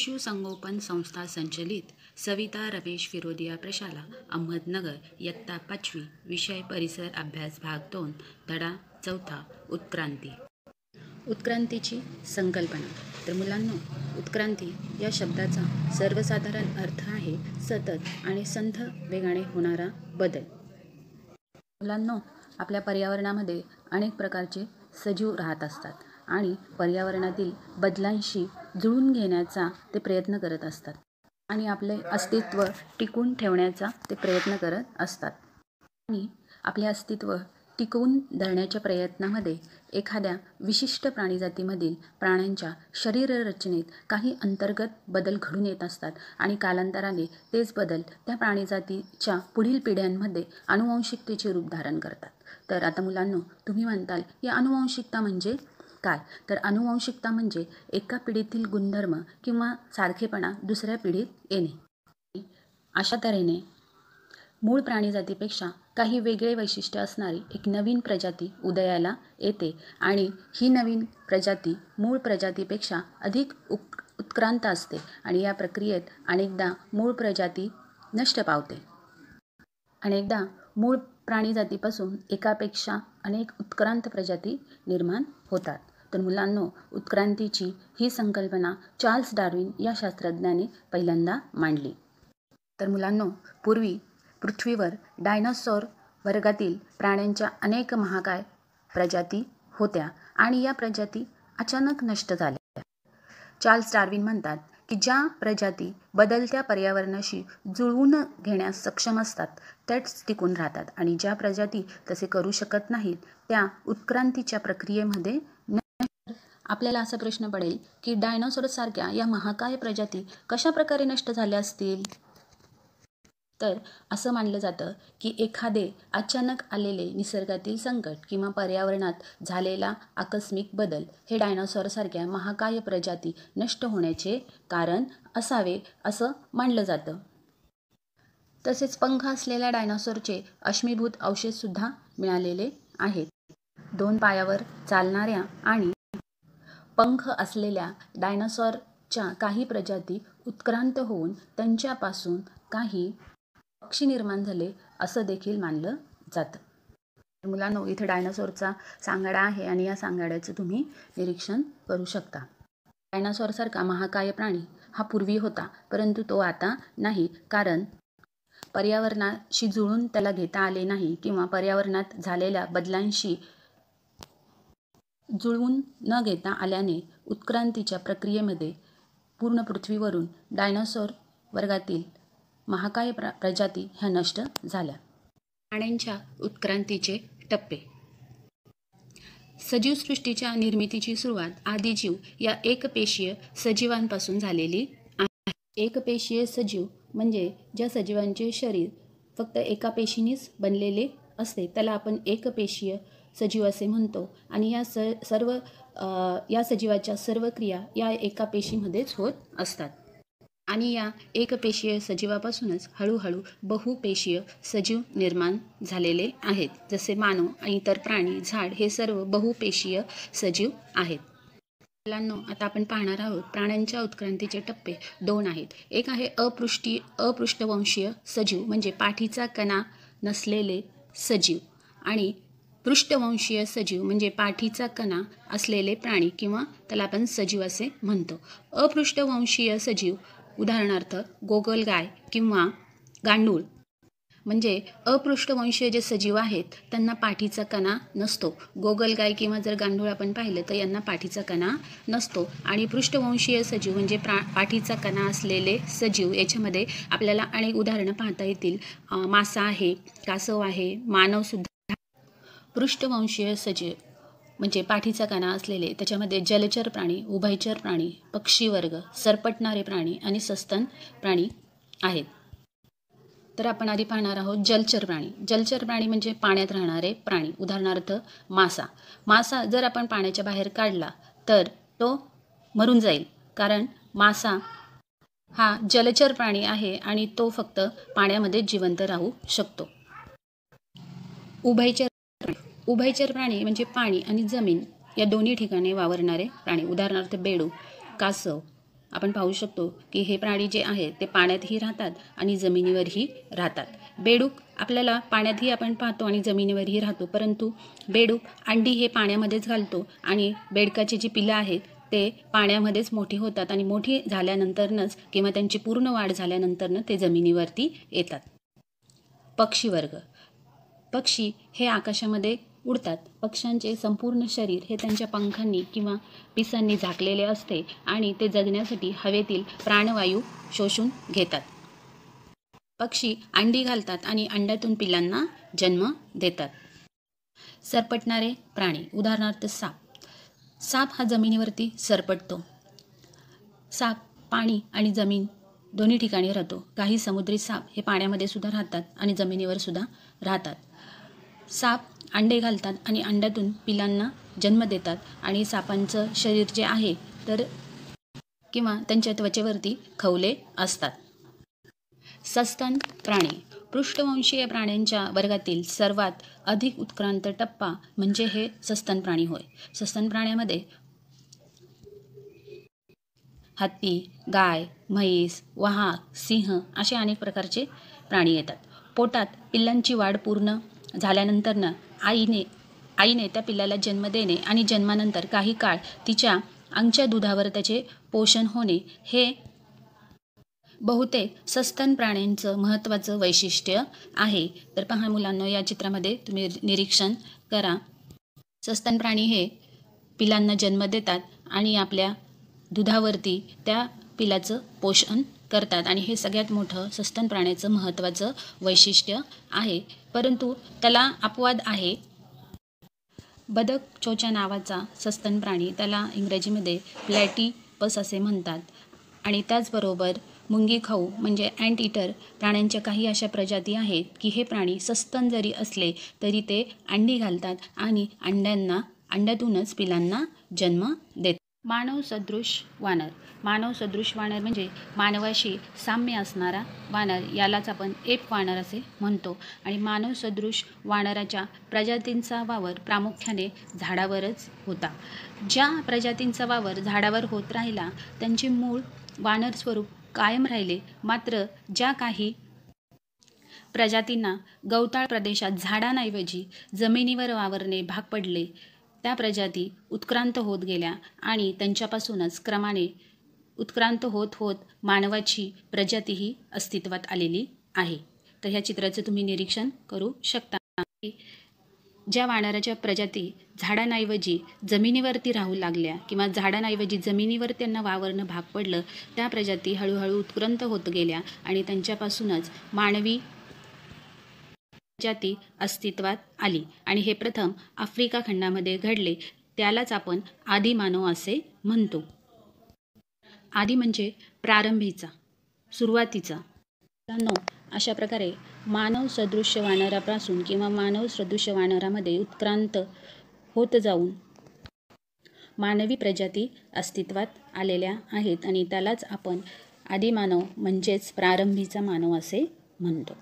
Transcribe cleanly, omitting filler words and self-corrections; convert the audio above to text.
शिशुसंगोपन संस्था संचलित सविता रमेश फिरोदिया प्रशाला अहमदनगर इयत्ता 5वी विषय परिसर अभ्यास भाग 2 धडा 4 उत्क्रांती। उत्क्रांतीची संकल्पना। तर मुलांनो, उत्क्रांती या शब्दाचा सर्वसाधारण अर्थ आहे सतत आणि संथ वेगाने होणारा बदल। मुलांनो, आपल्या पर्यावरणामध्ये अनेक प्रकारचे सजीव राहत असतात आणि पर्यावरणातील बदलांशी जुळवून घेण्याचा ते प्रयत्न करत असतात आणि आपले अस्तित्व टिकवून ठेवण्याचा ते प्रयत्न करत असतात। आणि आपले अस्तित्व टिकवून धरण्याच्या प्रयत्नामध्ये एखाद्या विशिष्ट प्राणीजातीमधील प्राण्यांच्या शरीररचनेत काही अंतर्गत बदल घडून येत असतात आणि कालांतराने तेच बदल त्या प्राणीजातीच्या पुढील पिढ्यांमध्ये आनुवंशिकतेचे रूप धारण करतात। तर आता मुलांनो, तुम्ही म्हणताल या आनुवंशिकता म्हणजे काय? तर आनुवंशिकता म्हणजे एका पिढीतील गुणधर्म किंवा सारखेपणा दुसऱ्या पिढीत येणे। अशा तऱ्हेने मूळ प्राणीजातीपेक्षा काही वेगळे वैशिष्ट्य असणारी एक नवीन प्रजाती उदयाला येते आणि ही नवीन प्रजाती मूळ प्रजातीपेक्षा अधिक उत्क्रांत असते आणि या प्रक्रियेत अनेकदा मूळ प्रजाती नष्ट पावते। अनेकदा मूळ प्राणीजातीपासून एकापेक्षा अनेक उत्क्रांत प्रजाती निर्माण होतात। तर मुलांनो, उत्क्रांतीची ही संकल्पना चार्ल्स डार्विन या शास्त्रज्ञाने पहिल्यांदा मांडली। तर मुलांनो, पूर्वी पृथ्वीवर डायनासोर वर्गातील प्राण्यांच्या अनेक महाकाय प्रजाती होत्या आणि या प्रजाती अचानक नष्ट झाल्या। चार्ल्स डार्विन म्हणतात की ज्या प्रजाती बदलत्या पर्यावरणाशी जुळवून घेण्यास सक्षम असतात त्याच टिकून राहतात आणि ज्या प्रजाती तसे करू शकत नाहीत त्या उत्क्रांतीच्या प्रक्रियेमध्ये आपल्याला असा प्रश्न पडेल की डायनासोरसारख्या या महाकाय प्रजाती कशा प्रकारे नष्ट झाल्या असतील? तर असं मानलं जातं की एखादे अचानक आलेले निसर्गातील संकट किंवा पर्यावरणात झालेला आकस्मिक बदल हे डायनासोरसारख्या महाकाय प्रजाती नष्ट होण्याचे कारण असावे असं मानलं जातं। तसेच पंख असलेल्या डायनासोरचे अश्मीभूत अवशेषसुद्धा मिळालेले आहेत। 2 पायावर चालणाऱ्या आणि पंख असलेल्या डायनासोरच्या काही प्रजाती उत्क्रांत होऊन त्यांच्यापासून काही पक्षी निर्माण झाले असं देखील मानलं जातं। मुलांनो, इथे डायनासोरचा सांगाडा आहे आणि या सांगाड्याचं तुम्ही निरीक्षण करू शकता। डायनासोरसारखा महाकाय प्राणी हा पूर्वी होता, परंतु तो आता नाही, कारण पर्यावरणाशी जुळून त्याला घेता आले नाही किंवा पर्यावरणात झालेल्या बदलांशी जुळवून न घेता आल्याने उत्क्रांतीच्या प्रक्रियेमध्ये पूर्ण पृथ्वीवरून डायनासोर वर्गातील महाकाय प्रजाती ह्या नष्ट झाल्या। प्राण्यांच्या उत्क्रांतीचे टप्पे। सजीवसृष्टीच्या निर्मितीची सुरुवात आदिजीव या एकपेशीय सजीवांपासून झालेली आहे। एकपेशीय सजीव म्हणजे ज्या सजीवांचे शरीर फक्त एका पेशीनेच बनलेले असते त्याला आपण एकपेशीय सजीव असे म्हणतो आणि या सजीवाच्या सर्व क्रिया या एका पेशीमध्येच होत असतात आणि या एकपेशीय सजीवापासूनच हळूहळू बहुपेशीय सजीव निर्माण झालेले आहेत, जसे मानव आणि इतर प्राणी, झाड हे सर्व बहुपेशीय सजीव आहेत। मुलांनो, आता आपण पाहणार आहोत प्राण्यांच्या उत्क्रांतीचे टप्पे 2 आहेत। एक आहे अपृष्ठवंशीय सजीव म्हणजे पाठीचा कणा नसलेले सजीव आणि पृष्ठवंशीय सजीव म्हणजे पाठीचा कणा असलेले प्राणी किंवा त्याला आपण सजीव असे म्हणतो। अपृष्ठवंशीय सजीव उदाहरणार्थ गोगलगाय किंवा गांडूळ म्हणजे अपृष्ठवंशीय जे सजीव आहेत त्यांना पाठीचा कणा नसतो। गोगलगाय किंवा जर गांडूळ आपण पाहिलं तर यांना पाठीचा कणा नसतो आणि पृष्ठवंशीय सजीव म्हणजे पाठीचा कणा असलेले सजीव याच्यामध्ये आपल्याला अनेक उदाहरणं पाहता येतील। मासा आहे, कासव आहे, मानवसुद्धा। पृष्ठवंशीय सजीव म्हणजे पाठीचा कणा असलेले त्याच्यामध्ये जलचर प्राणी, उभयचर प्राणी, पक्षी वर्ग, सरपटणारे प्राणी आणि सस्तन प्राणी आहेत। तर आपण आधी पाहणार आहोत जलचर प्राणी। जलचर प्राणी म्हणजे पाण्यात राहणारे प्राणी, उदाहरणार्थ मासा। मासा जर आपण पाण्याच्या बाहेर काढला तर तो मरून जाईल, कारण मासा हा जलचर प्राणी आहे आणि तो फक्त पाण्यामध्ये जिवंत राहू शकतो। उभयचर प्राणी म्हणजे पाणी आणि जमीन या दोन्ही ठिकाणी वावरणारे प्राणी, उदाहरणार्थ बेडूक, कासव, आपण पाहू शकतो की हे प्राणी जे आहेत ते पाण्यातही राहतात आणि जमिनीवरही राहतात. बेडूक आपल्याला पाण्यातही आपण पाहतो आणि जमिनीवरही राहतो, परंतु बेडूक अंडी हे पाण्यामध्येच घालतो आणि बेडकाची जी पिलं आहेत ते पाण्यामध्येच मोठी होतात आणि मोठी झाल्यानंतरच किंवा त्यांची पूर्ण वाढ झाल्यानंतरनं ते जमिनीवरती येतात. पक्षी वर्ग. पक्षी हे आकाशामध्ये उडतात. पक्ष्यांचे संपूर्ण शरीर हे त्यांच्या पंखांनी किंवा पिसांनी झाकलेले असते आणि ते जगण्यासाठी हवेतील प्राणवायू शोषून घेतात. पक्षी अंडी घालतात आणि अंड्यातून पिलांना जन्म देतात. सरपटणारे प्राणी, उदाहरणार्थ साप. साप हा जमिनीवरती सरपटतो. साप पाणी आणि जमीन दोन्ही ठिकाणी राहतो. काही समुद्री साप हे पाण्यामध्ये सुद्धा राहतात आणि जमिनीवर सुद्धा राहतात. साप अंडे घालतात आणि अंड्यातून पिलांना जन्म देतात आणि सापांचं शरीर जे आहे तर किंवा त्यांच्या त्वचेवरती खवले असतात. सस्तन प्राणी. पृष्ठवंशीय प्राण्यांच्या वर्गातील सर्वात अधिक उत्क्रांत टप्पा म्हणजे हे सस्तन प्राणी होय. सस्तन प्राण्यामध्ये हत्ती, गाय, म्हैस, वाघ, सिंह असे अनेक प्रकारचे प्राणी येतात. पोटात पिल्लांची वाढ पूर्ण झाल्यानंतरनं आईने त्या पिल्लाला जन्म देणे आणि जन्मानंतर काही काळ तिच्या अंगच्या दुधावर त्याचे पोषण होणे हे बहुतेक सस्तन प्राण्यांचं महत्त्वाचं वैशिष्ट्य आहे. तर पहा मुलांनो, या चित्रामध्ये तुम्ही निरीक्षण करा. सस्तन प्राणी हे पिलांना जन्म देतात आणि आपल्या दुधावरती त्या पिलाचं पोषण करतात आणि हे सगळ्यात मोठं सस्तन प्राण्याचं महत्त्वाचं वैशिष्ट्य आहे. परंतु त्याला अपवाद आहे. बदक चोच्या नावाचा सस्तन प्राणी, त्याला इंग्रजीमध्ये प्लॅटिपस असे म्हणतात. आणि त्याचबरोबर मुंगीखाऊ म्हणजे अँट ईटर प्राण्यांच्या काही अशा प्रजाती आहेत की हे प्राणी सस्तन जरी असले तरी ते अंडी घालतात आणि अंड्यातूनच पिलांना जन्म देतात. मानव सदृश वानर. मानव सदृश वानर म्हणजे मानवाशी साम्य असणारा वानर, यालाच आपण एप वानर असे म्हणतो. आणि मानव सदृश वानराच्या प्रजातींचा वावर प्रामुख्याने झाडावरच होता. ज्या प्रजातींचा वावर झाडावर होत राहिला त्यांचे मूळ वानर स्वरूप कायम राहिले. मात्र ज्या काही प्रजातींना गवताळ प्रदेशात झाडांऐवजी जमिनीवर वावरणे भाग पडले त्या प्रजाती उत्क्रांत होत गेल्या आणि त्यांच्यापासूनच क्रमाने उत्क्रांत होत होत मानवाची प्रजातीही अस्तित्वात आलेली आहे. तर ह्या चित्राचं तुम्ही निरीक्षण करू शकता. ज्या वानराच्या प्रजाती झाडांऐवजी जमिनीवरती राहू लागल्या किंवा झाडांऐवजी जमिनीवर त्यांना वावरणं भाग पडलं त्या प्रजाती हळूहळू उत्क्रांत होत गेल्या आणि त्यांच्यापासूनच मानवी प्रजाती अस्तित्वात आली आणि हे प्रथम आफ्रिका खंडामध्ये घडले. त्यालाच आपण आदिमानव असे म्हणतो. आदी म्हणजे प्रारंभीचा, सुरुवातीचा. अशा प्रकारे मानव सदृश्य वानरापासून किंवा मानव सदृश्य वानरामध्ये उत्क्रांत होत जाऊन मानवी प्रजाती अस्तित्वात आलेल्या आहेत आणि त्यालाच आपण आदिमानव म्हणजेच प्रारंभीचा मानव असे म्हणतो.